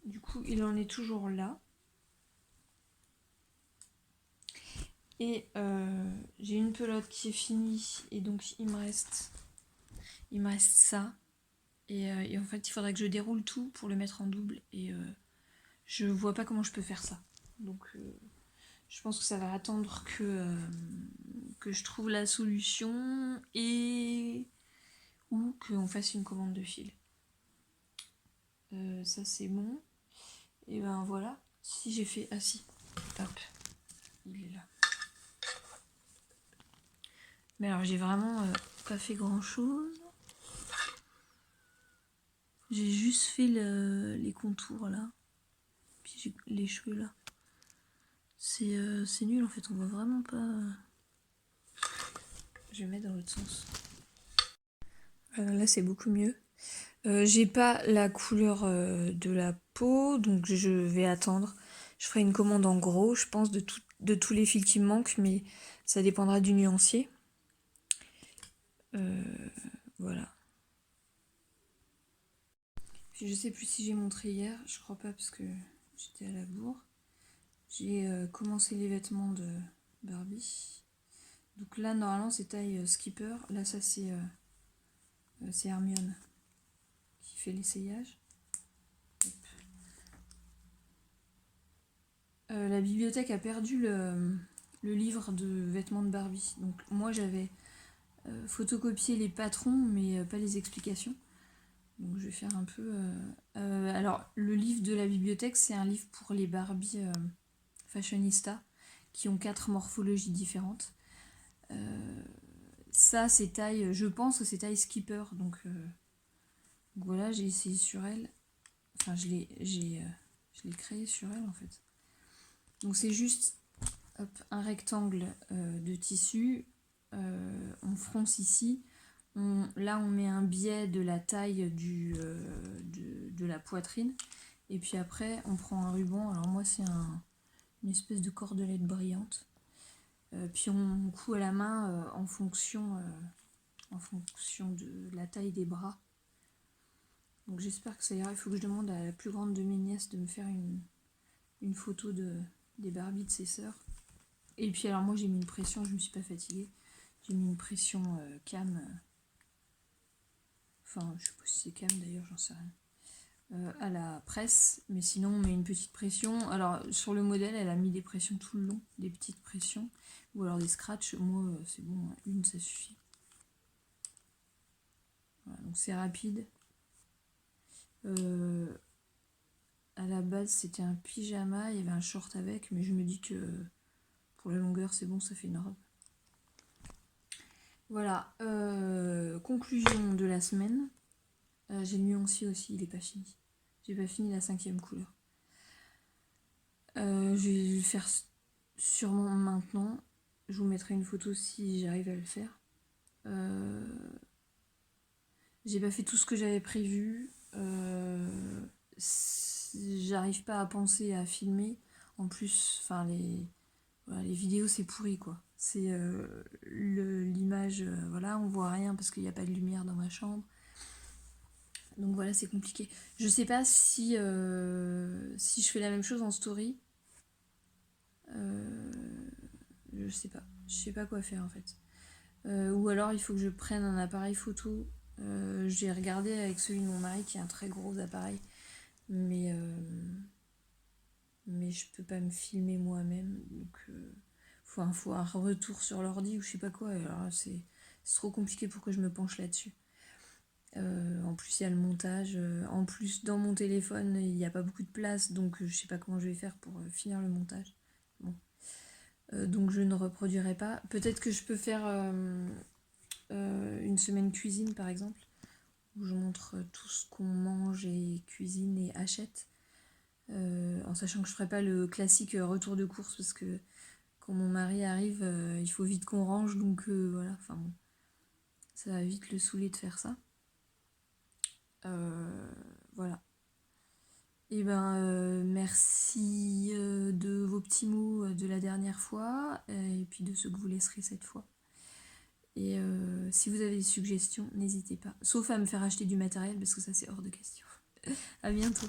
du coup, il en est toujours là. Et j'ai une pelote qui est finie et donc il me reste ça. Et en fait, il faudrait que je déroule tout pour le mettre en double et je vois pas comment je peux faire ça. Donc je pense que ça va attendre que je trouve la solution ou qu'on fasse une commande de fil. Ça c'est bon. Et ben voilà. Si j'ai fait... Ah si. Hop. Il est là. Mais alors j'ai vraiment pas fait grand chose. J'ai juste fait les contours là. Puis j'ai les cheveux là. C'est nul en fait, on voit vraiment pas. Je vais mettre dans l'autre sens. Voilà, là c'est beaucoup mieux. J'ai pas la couleur de la peau, donc je vais attendre. Je ferai une commande en gros, je pense, de tous les fils qui me manquent, mais ça dépendra du nuancier. Voilà. Puis je sais plus si j'ai montré hier, je crois pas parce que j'étais à la bourre. J'ai commencé les vêtements de Barbie. Donc là normalement c'est taille skipper, là ça c'est Hermione qui fait l'essayage. La bibliothèque a perdu le livre de vêtements de Barbie. Donc moi j'avais photocopié les patrons mais pas les explications. Donc je vais faire un peu... alors le livre de la bibliothèque c'est un livre pour les Barbie fashionista qui ont 4 morphologies différentes. Ça c'est taille, je pense que c'est taille skipper. Donc voilà, j'ai essayé sur elle. Enfin je l'ai créé sur elle en fait. Donc c'est juste un rectangle de tissu, on fronce ici, là on met un biais de la taille de la poitrine, et puis après on prend un ruban, alors moi c'est une espèce de cordelette brillante, puis on coud à la main en fonction de la taille des bras. Donc j'espère que ça ira, il faut que je demande à la plus grande de mes nièces de me faire une photo des Barbies de ses sœurs. Et puis alors moi j'ai mis une pression, je me suis pas fatiguée. J'ai mis une pression cam. Enfin je sais pas si c'est cam d'ailleurs, j'en sais rien. À la presse, mais sinon on met une petite pression. Alors sur le modèle elle a mis des pressions tout le long, des petites pressions. Ou alors des scratchs, moi c'est bon, une ça suffit. Voilà, donc c'est rapide. À la base, c'était un pyjama, il y avait un short avec, mais je me dis que pour la longueur, c'est bon, ça fait une robe. Voilà, conclusion de la semaine. J'ai le nuancier aussi, il est pas fini. J'ai pas fini la 5e couleur. Je vais le faire sûrement maintenant. Je vous mettrai une photo si j'arrive à le faire. J'ai pas fait tout ce que j'avais prévu. J'arrive pas à penser à filmer. En plus, enfin les vidéos c'est pourri quoi. C'est l'image, voilà, on voit rien parce qu'il n'y a pas de lumière dans ma chambre. Donc voilà, c'est compliqué. Je sais pas si je fais la même chose en story. Je sais pas. Je sais pas quoi faire en fait. Ou alors il faut que je prenne un appareil photo. J'ai regardé avec celui de mon mari qui a un très gros appareil. Mais je peux pas me filmer moi-même. Donc faut un retour sur l'ordi ou je sais pas quoi. Alors c'est trop compliqué pour que je me penche là-dessus. En plus il y a le montage. En plus dans mon téléphone il n'y a pas beaucoup de place. Donc je sais pas comment je vais faire pour finir le montage. Bon. Donc je ne reproduirai pas. Peut-être que je peux faire une semaine cuisine par exemple. Où je montre tout ce qu'on mange et cuisine et achète. En sachant que je ferai pas le classique retour de course parce que quand mon mari arrive, il faut vite qu'on range, donc voilà, enfin bon, ça va vite le saouler de faire ça. Voilà. Et ben merci de vos petits mots de la dernière fois et puis de ceux que vous laisserez cette fois. Et si vous avez des suggestions, n'hésitez pas. Sauf à me faire acheter du matériel parce que ça c'est hors de question. À bientôt.